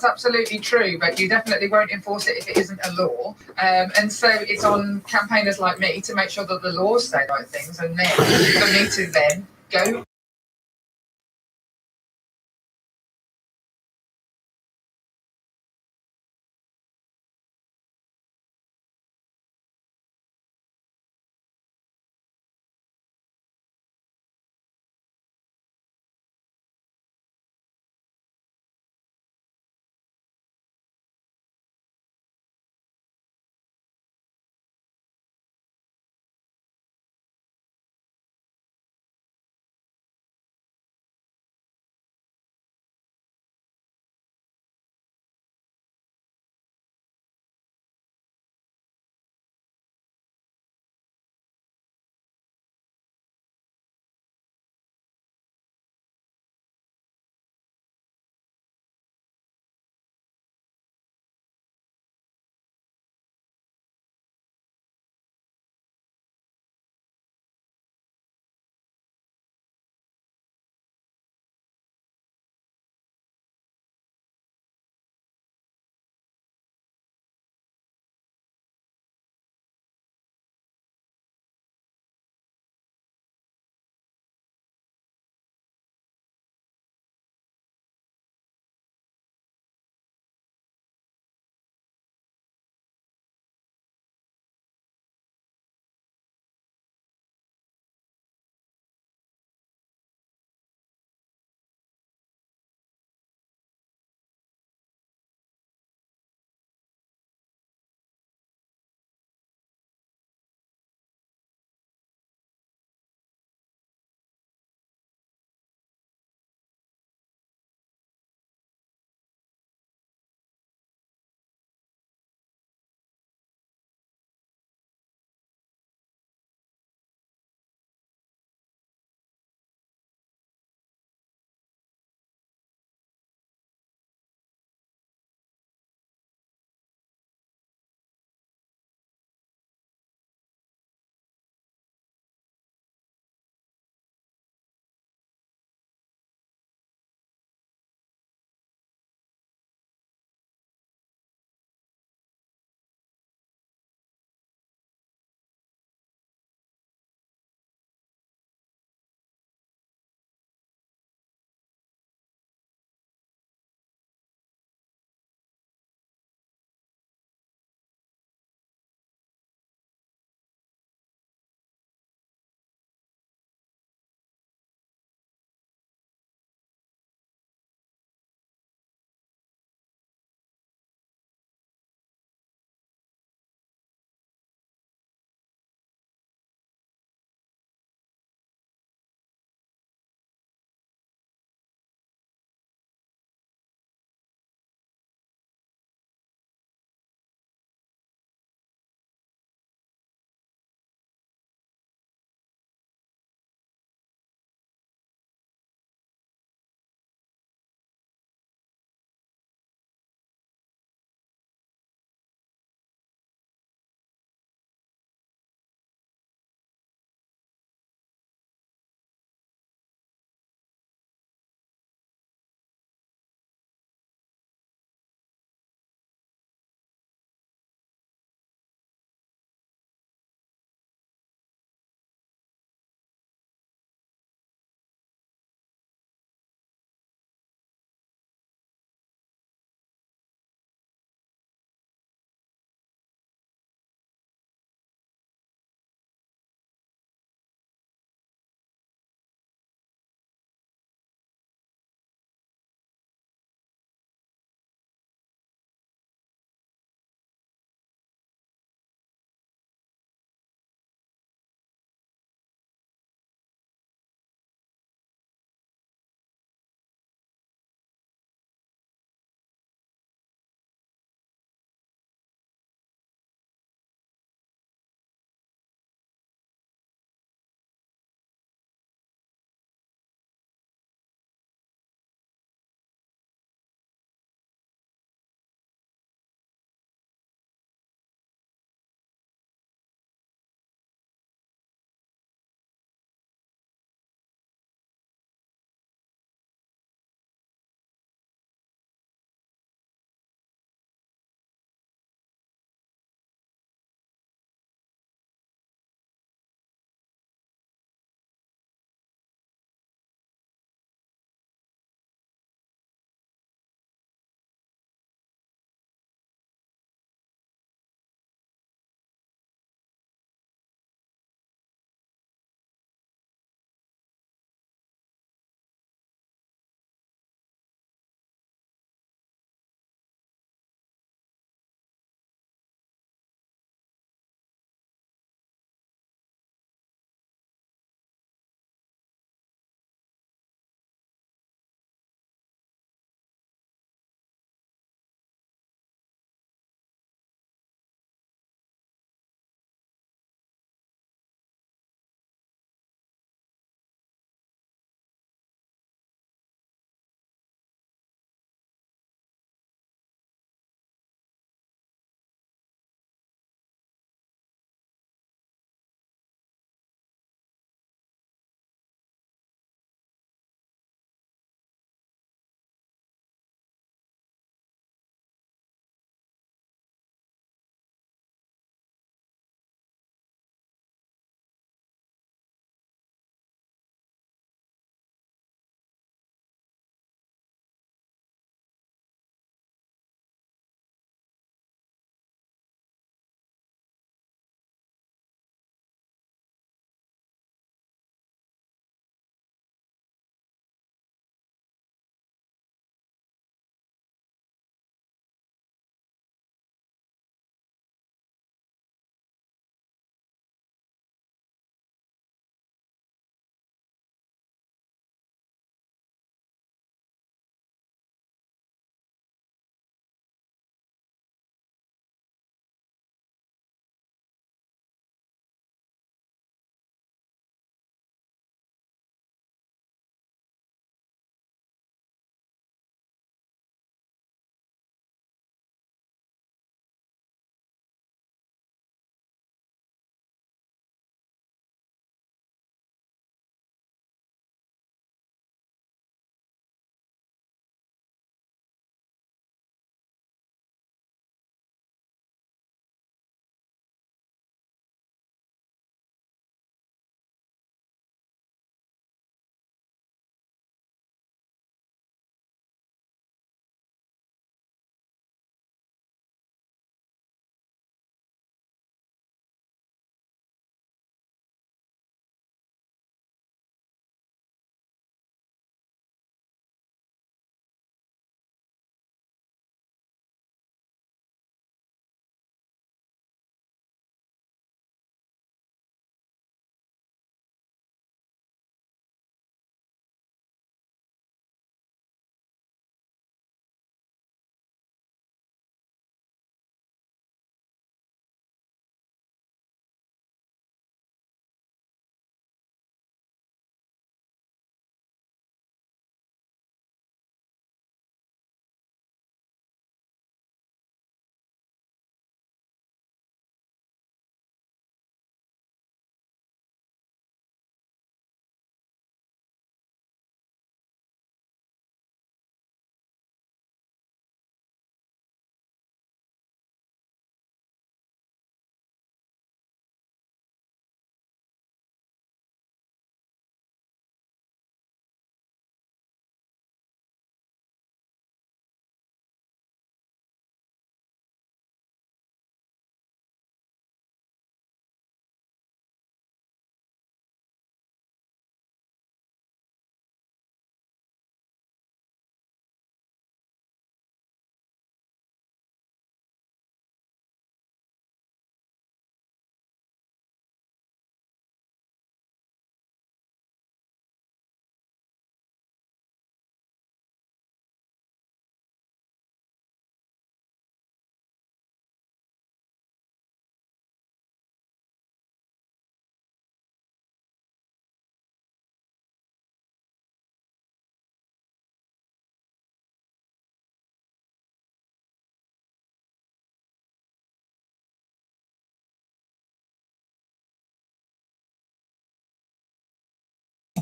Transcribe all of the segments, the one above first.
that's absolutely true, but you definitely won't enforce it if it isn't a law. And so it's on campaigners like me to make sure that the laws say the right things, and then for me to then go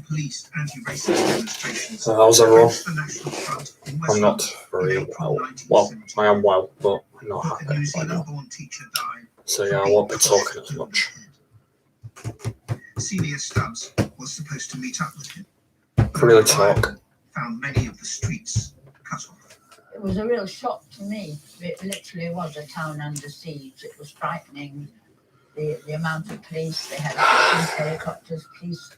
police anti-racist demonstrations. So how's everyone? The National Front in West I'm not London very in April well. Well, 1970. I am well, but I'm not A happy New right now. Zealand-born teacher died. So yeah, I won't be talking as much. Celia Stubbs was supposed to meet up with him. Can't really talk. Found many of the streets cut off. It was a real shock to me. It literally was a town under siege. It was frightening. The amount of police, they had police helicopters, police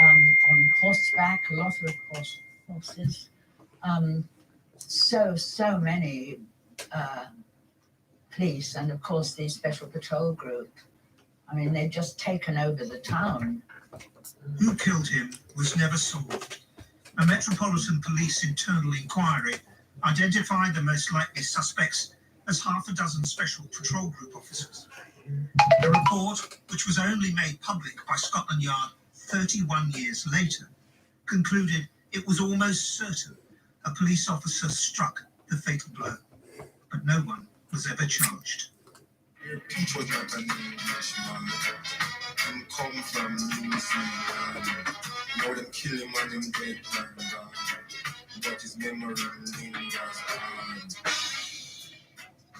on horseback, a lot of horses. So many police, and of course the special patrol group. I mean, they'd just taken over the town. Who killed him was never solved. A Metropolitan Police internal inquiry identified the most likely suspects as half a dozen special patrol group officers. The report, which was only made public by Scotland Yard 31 years later, concluded it was almost certain a police officer struck the fatal blow, but no one was ever charged.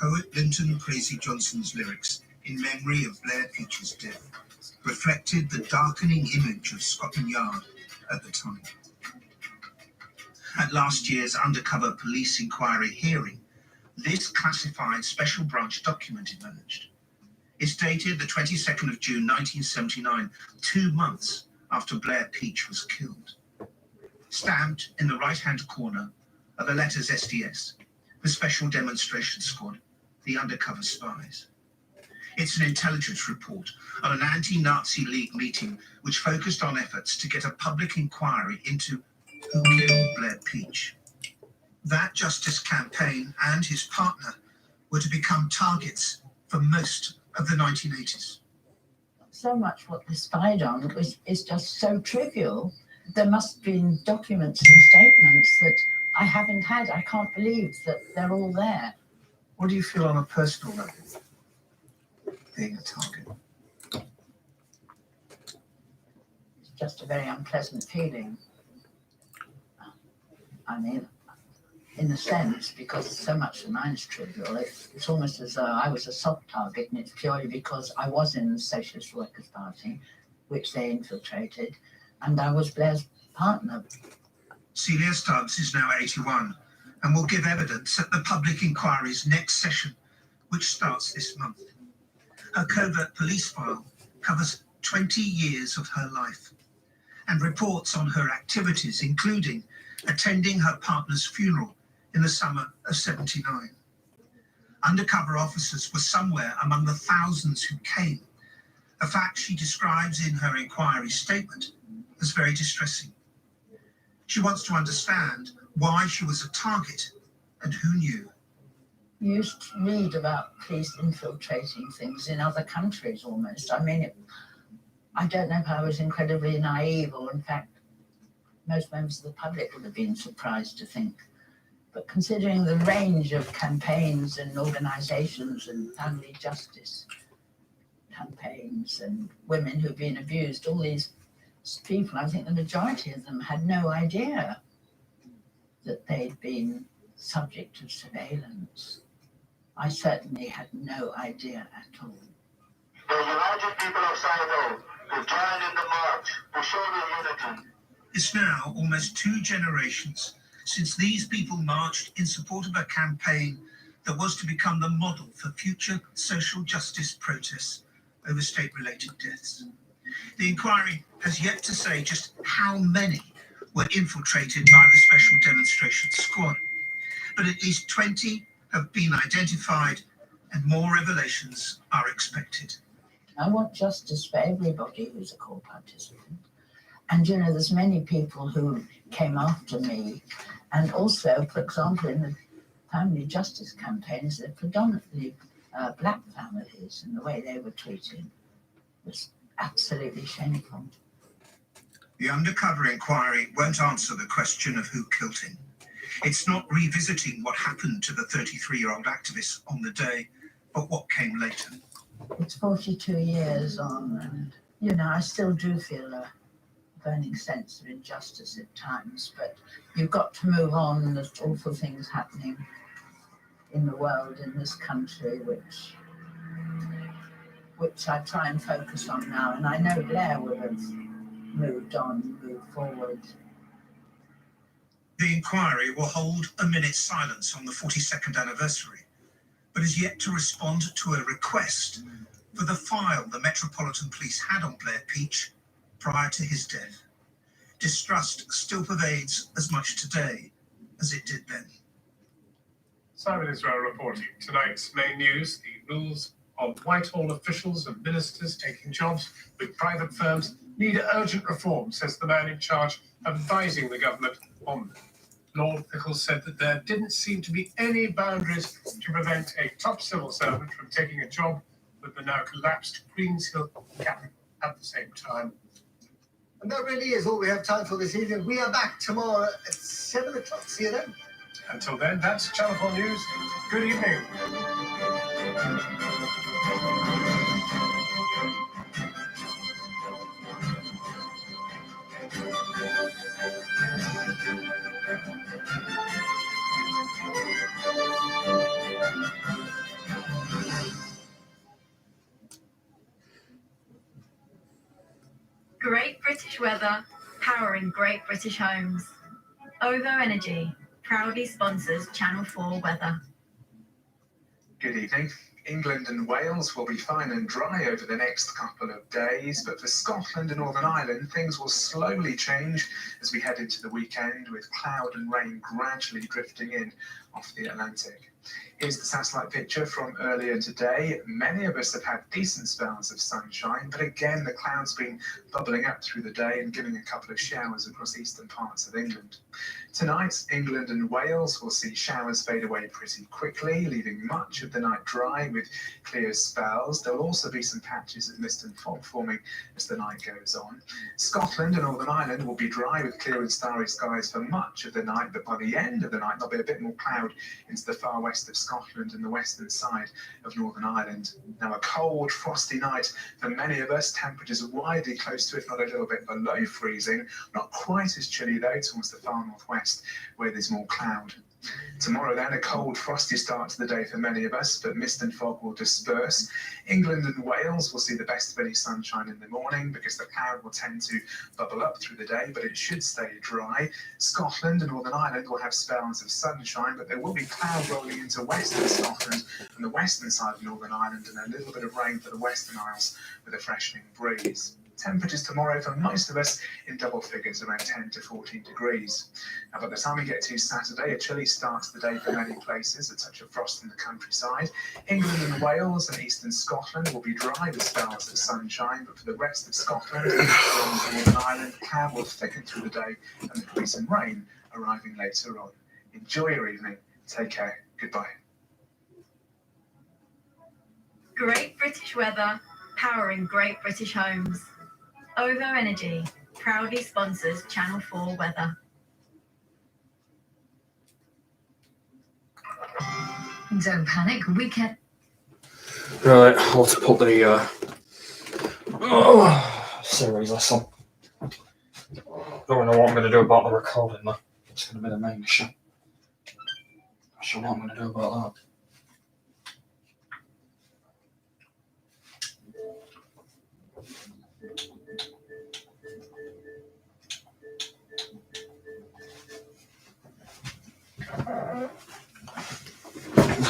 Poet Linton Crazy Johnson's lyrics in memory of Blair Peach's death reflected the darkening image of Scotland Yard at the time. At last year's undercover police inquiry hearing, this classified special branch document emerged. It's dated the 22nd of June 1979, 2 months after Blair Peach was killed. Stamped in the right-hand corner are the letters SDS, the Special Demonstration Squad, the undercover spies. It's an intelligence report on an anti-Nazi League meeting which focused on efforts to get a public inquiry into who killed Blair Peach. That justice campaign and his partner were to become targets for most of the 1980s. So much what they spied on is just so trivial. There must have been documents and statements that I haven't had. I can't believe that they're all there. What do you feel on a personal level, being a target? It's just a very unpleasant feeling. I mean, in a sense, because so much of mine is trivial, it's almost as though I was a soft target, and it's purely because I was in the Socialist Workers' Party, which they infiltrated, and I was Blair's partner. Celia Stubbs is now 81 and will give evidence at the public inquiry's next session, which starts this month. Her covert police file covers 20 years of her life and reports on her activities, including attending her partner's funeral in the summer of '79. Undercover officers were somewhere among the thousands who came, a fact she describes in her inquiry statement as very distressing. She wants to understand why she was a target and who knew. You used to read about police infiltrating things in other countries almost. I mean, I don't know if I was incredibly naive, or in fact, most members of the public would have been surprised to think. But considering the range of campaigns and organizations and family justice campaigns and women who've been abused, all these people, I think the majority of them had no idea that they'd been subject to surveillance. I certainly had no idea at all. The United People of Saigon to join in the march to show their unity. It's now almost 2 generations since these people marched in support of a campaign that was to become the model for future social justice protests over state-related deaths. The inquiry has yet to say just how many were infiltrated by the Special Demonstration Squad, but at least 20 have been identified and more revelations are expected. I want justice for everybody who's a core participant. And, you know, there's many people who came after me. And also, for example, in the family justice campaigns, they're predominantly black families, and the way they were treated was absolutely shameful. The undercover inquiry won't answer the question of who killed him. It's not revisiting what happened to the 33-year-old activist on the day, but what came later. It's 42 years on, and, you know, I still do feel a burning sense of injustice at times, but you've got to move on. There's awful things happening in the world, in this country, which I try and focus on now. And I know Blair would have moved on, moved forward. The inquiry will hold a minute's silence on the 42nd anniversary, but is yet to respond to a request for the file the Metropolitan Police had on Blair Peach prior to his death. Distrust still pervades as much today as it did then. Simon Israel reporting. Tonight's main news, the rules of Whitehall officials and ministers taking jobs with private firms need urgent reform, says the man in charge advising the government on them. Lord Pickles said that there didn't seem to be any boundaries to prevent a top civil servant from taking a job with the now collapsed Queen's Hill Captain at the same time. And that really is all we have time for this evening. We are back tomorrow at 7 o'clock. See you then. Until then, that's Channel 4 News. Good evening. Great British weather, powering great British homes. OVO Energy proudly sponsors Channel 4 weather. Good evening. England and Wales will be fine and dry over the next couple of days, but for Scotland and Northern Ireland, things will slowly change as we head into the weekend, with cloud and rain gradually drifting in off the Atlantic. Here's the satellite picture from earlier today. Many of us have had decent spells of sunshine, but again, the clouds been bubbling up through the day and giving a couple of showers across eastern parts of England. Tonight, England and Wales will see showers fade away pretty quickly, leaving much of the night dry with clear spells. There will also be some patches of mist and fog forming as the night goes on. Scotland and Northern Ireland will be dry with clear and starry skies for much of the night, but by the end of the night, there'll be a bit more cloud into the far west of Scotland and the western side of Northern Ireland. Now, a cold, frosty night for many of us. Temperatures widely close to, if not a little bit below freezing. Not quite as chilly, though, towards the far northwest, where there's more cloud. Tomorrow, then, a cold, frosty start to the day for many of us, but mist and fog will disperse. England and Wales will see the best of any sunshine in the morning because the cloud will tend to bubble up through the day, but it should stay dry. Scotland and Northern Ireland will have spells of sunshine, but there will be cloud rolling into western Scotland and the western side of Northern Ireland, and a little bit of rain for the Western Isles with a freshening breeze. Temperatures tomorrow for most of us in double figures, around 10 to 14 degrees. Now, by the time we get to Saturday, a chilly start to the day for many places, a touch of frost in the countryside. England and Wales and eastern Scotland will be dry with spells of sunshine, but for the rest of Scotland and Northern Ireland, cloud will thicken through the day and there could be some rain arriving later on. Enjoy your evening. Take care. Goodbye. Great British weather, powering great British homes. OVO Energy proudly sponsors Channel 4 weather. Don't panic, we can. Right, I'll have to put the series list on. Don't know what I'm going to do about the recording though. It's going to be the main issue. Not sure what I'm going to do about that.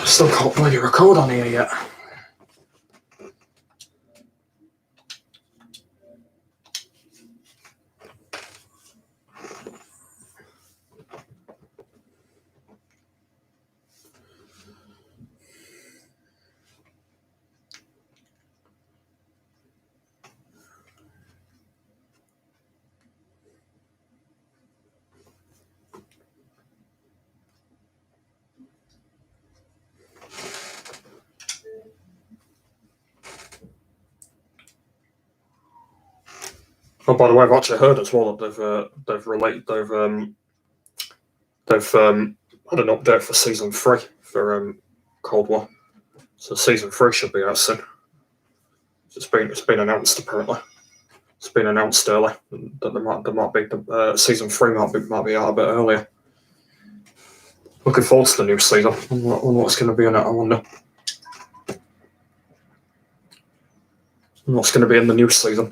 Still can't bloody record on here yet. Oh, by the way, I've actually heard as well that they've had an update for season 3 for Cold War. So season 3 should be out soon. It's been announced apparently. It's been announced early that there might be season 3 might be out a bit earlier. Looking forward to the new season. I wonder what's going to be in it. I wonder what's going to be in the new season.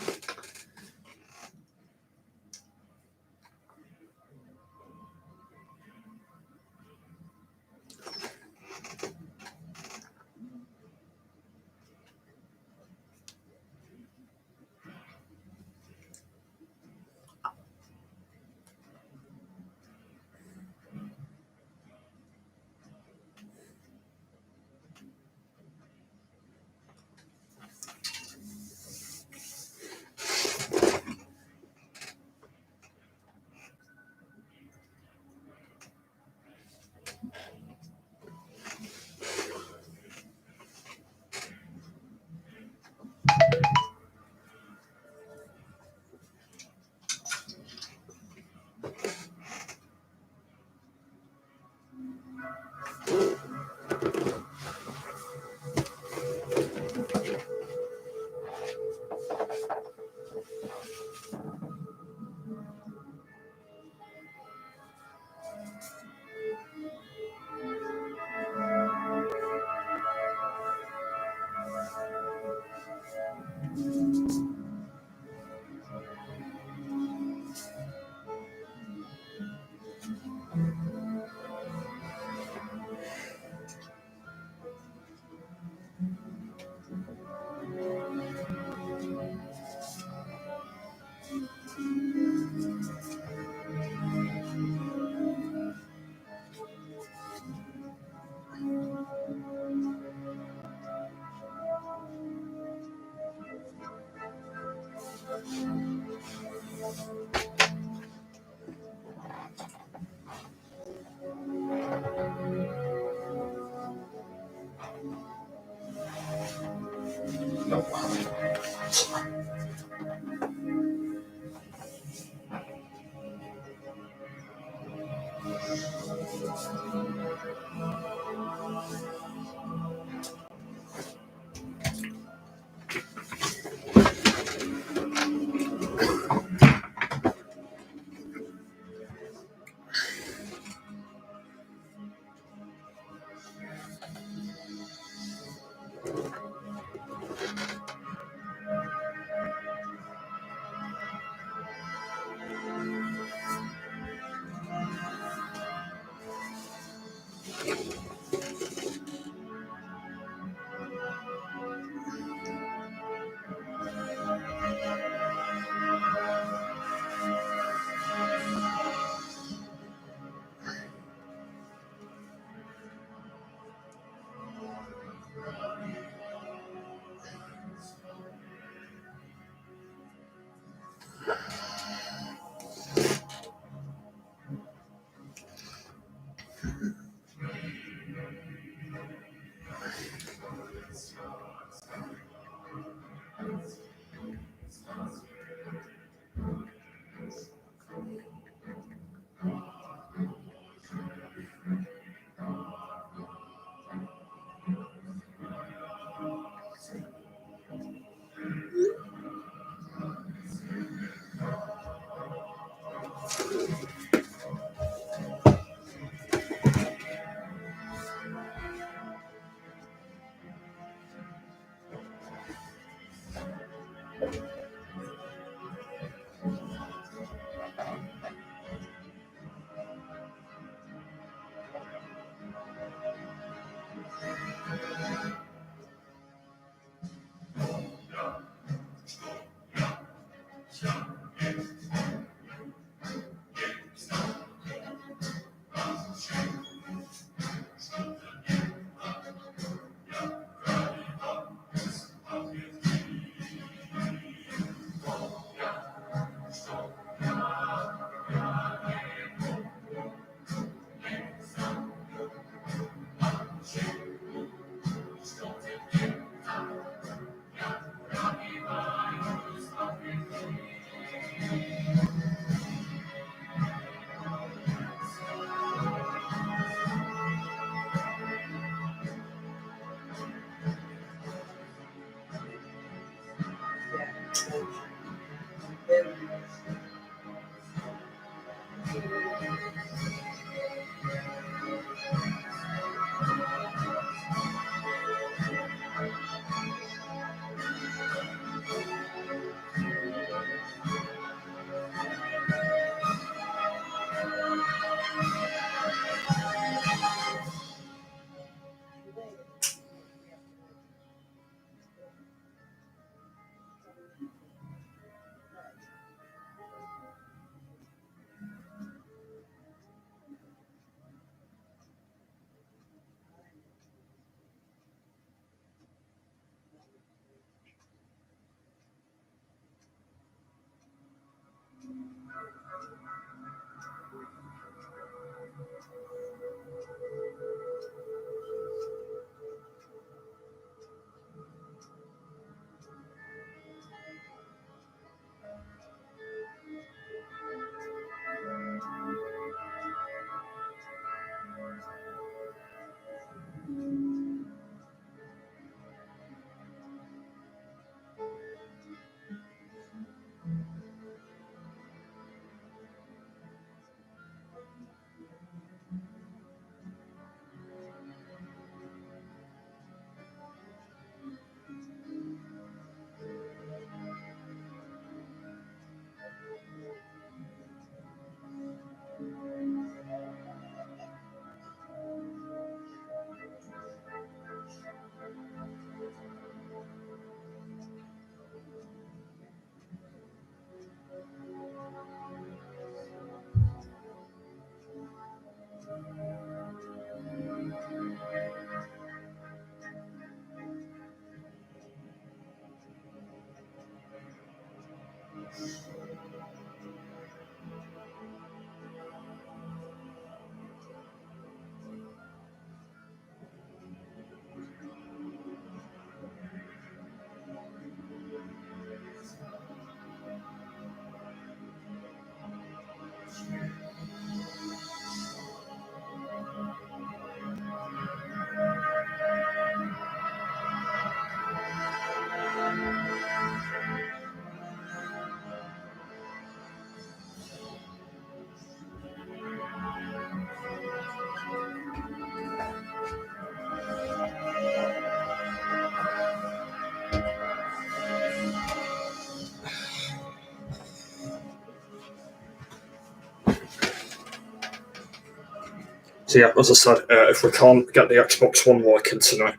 So yeah, as I said, if we can't get the Xbox One working tonight,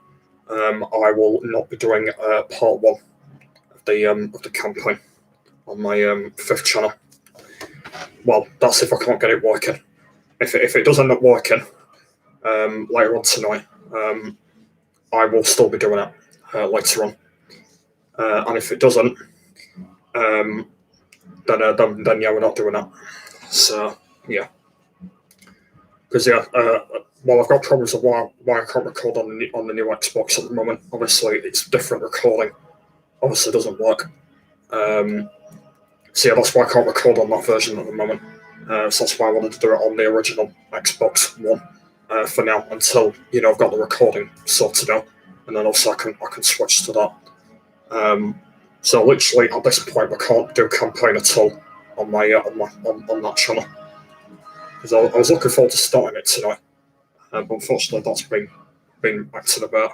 I will not be doing part 1 of the campaign on my 5th channel. Well, that's if I can't get it working. If it does end up working later on tonight, I will still be doing it later on. And if it doesn't, then yeah, we're not doing that. So yeah, because yeah, well, I've got problems with why I can't record on the new Xbox at the moment. Obviously, it's different recording. Obviously, it doesn't work. So yeah, that's why I can't record on that version at the moment. So that's why I wanted to do it on the original Xbox One for now, until I've got the recording sorted out, and then also I can switch to that. So literally at this point, I can't do a campaign at all on my on that channel, because I was looking forward to starting it tonight, but unfortunately that's been acting about.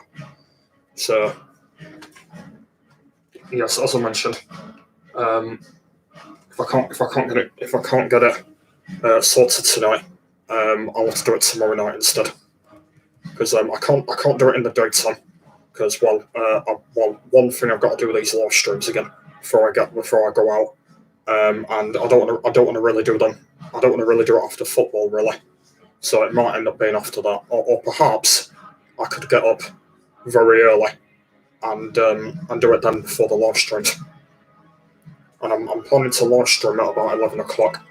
So yes, as I mentioned, if I can't get it sorted tonight, I'll have to do it tomorrow night instead, because I can't do it in the daytime, because one thing I've got to do with these live streams again before I go out, and I don't want to really do them. I don't want to really do it after football, really. So it might end up being after that, or perhaps I could get up very early and do it then before the live streams. And I'm planning to live stream at about 11 o'clock.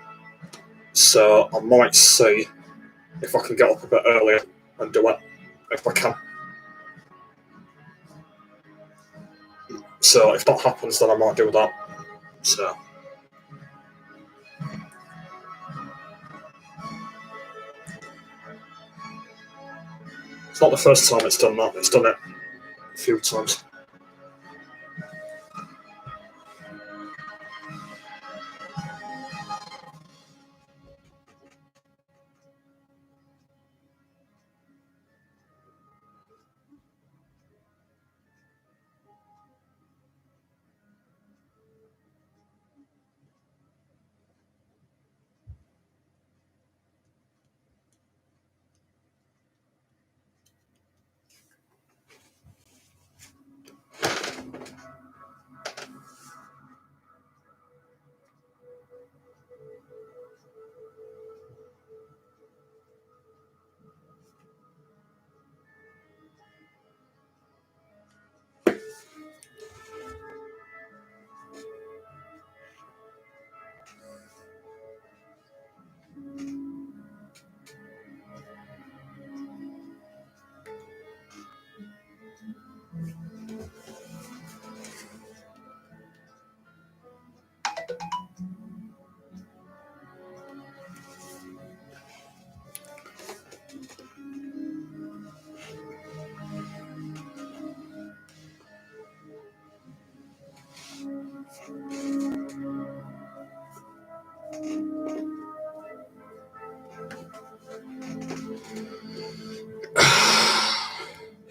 So I might see if I can get up a bit earlier and do it, if I can. So if that happens, then I might do that. So it's not the first time it's done that. It's done it a few times.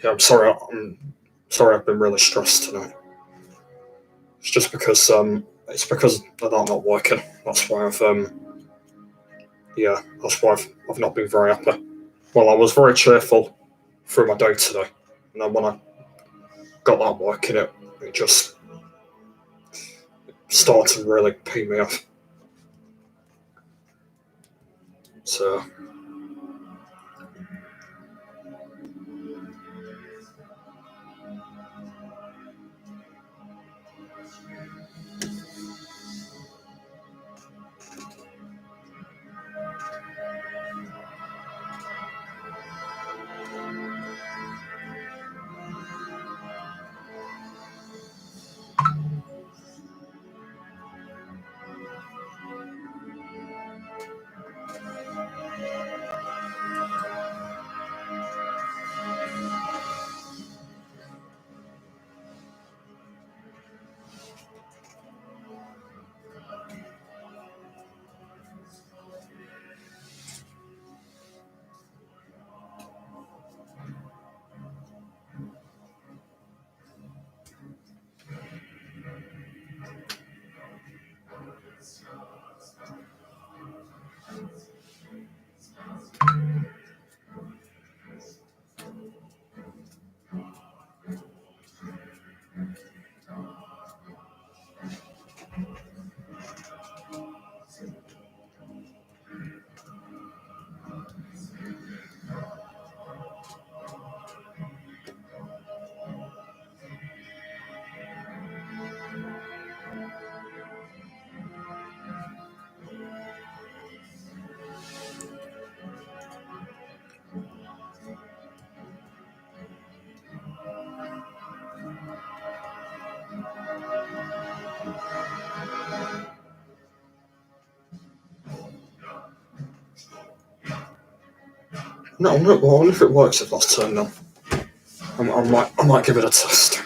Yeah, I'm sorry. I've been really stressed tonight. It's just because of that not working. That's why I've not been very happy. Well, I was very cheerful through my day today, and then when I got that working, it just started to really pee me off. So No, well, if it works if last turn now. I might give it a test.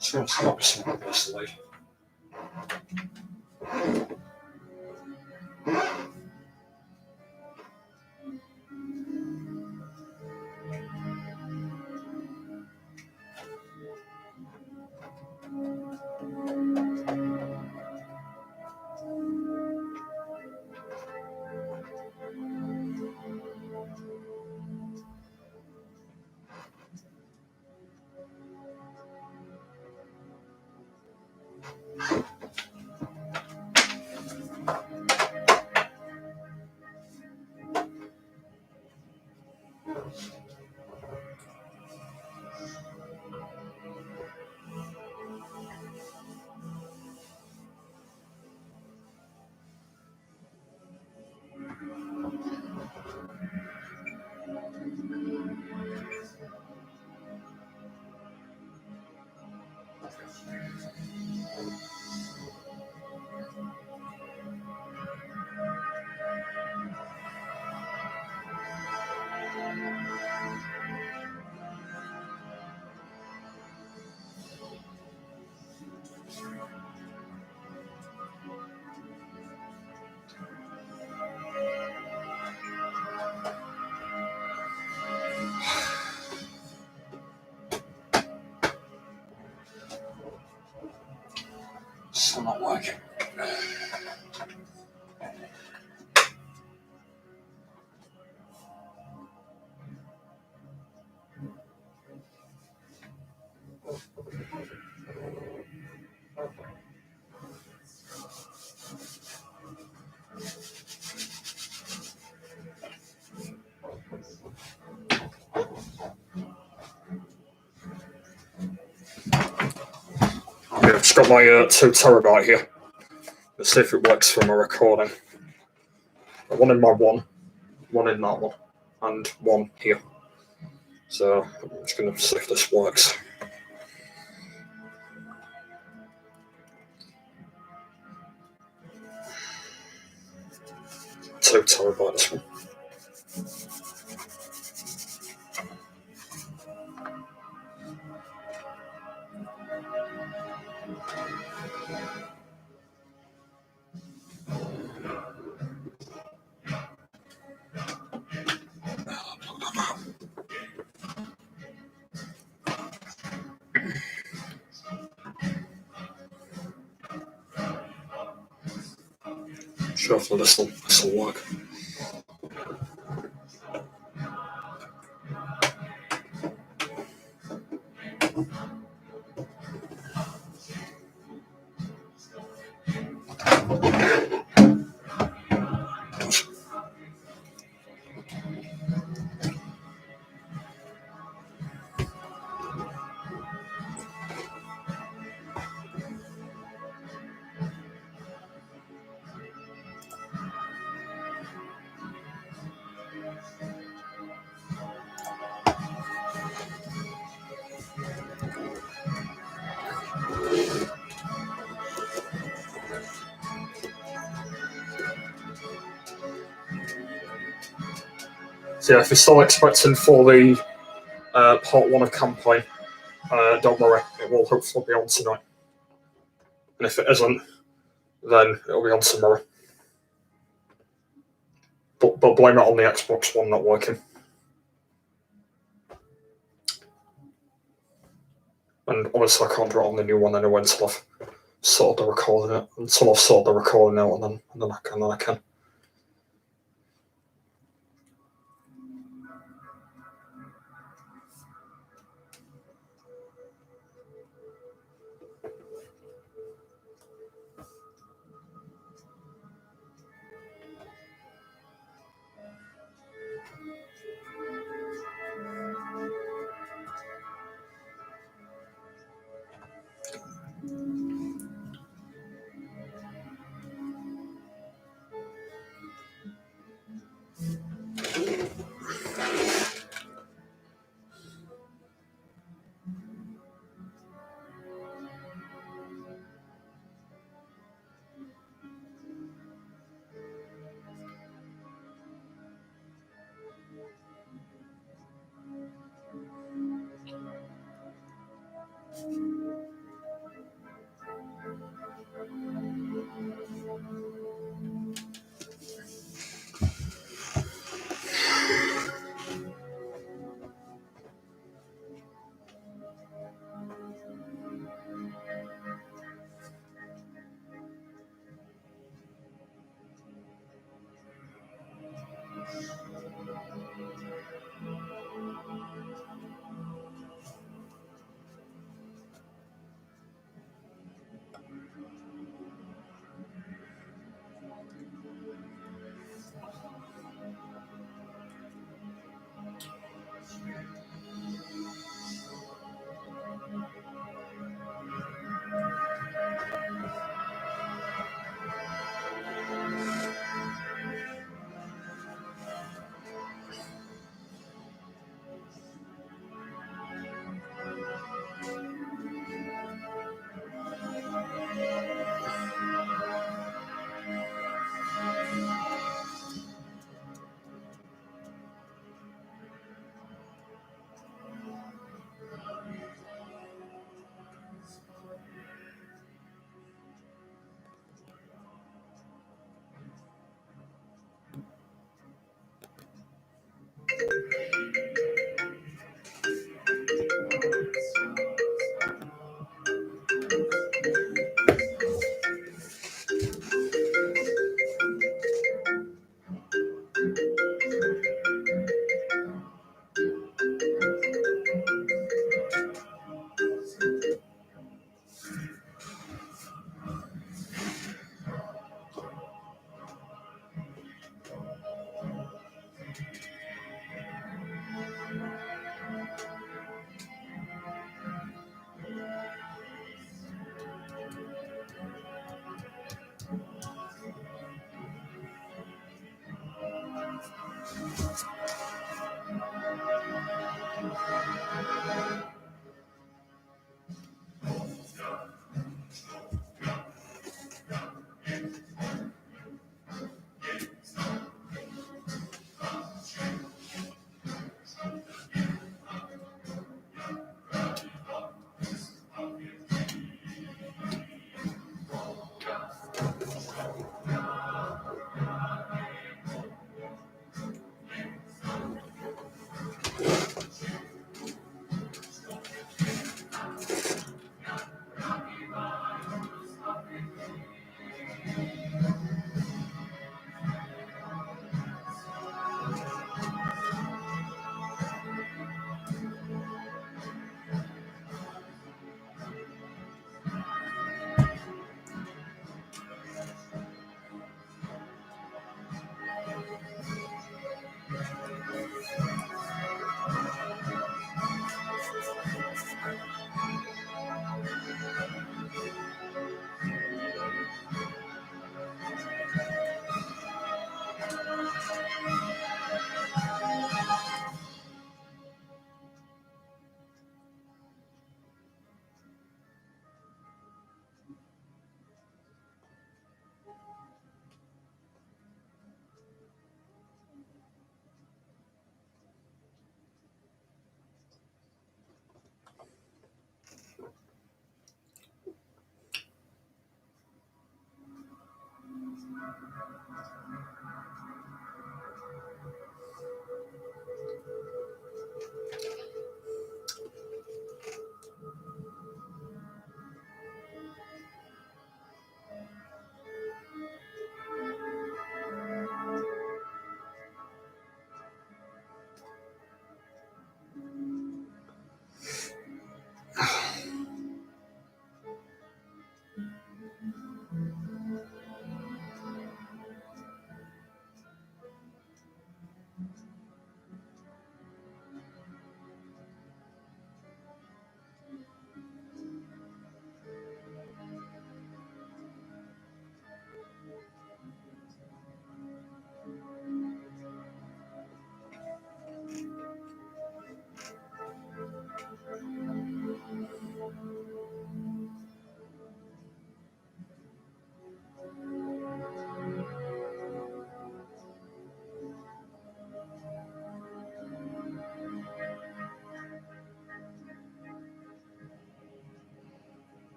So it's not something obviously. Still not working. Yeah, I've just got my 2 terabyte here. Let's see if it works for my recording. One in my one in that one, and one here. So I'm just going to see if this works. Two terabyte this one. Sure, hopefully this will work. So yeah, if you're still expecting for the part 1 of campaign, don't worry, it will hopefully be on tonight. And if it isn't, then it'll be on tomorrow. But blame it on the Xbox One not working. And obviously I can't do it on the new one anyway until I've sorted the recording out. Until I've sorted the recording out, and then I can.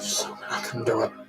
So I can do it.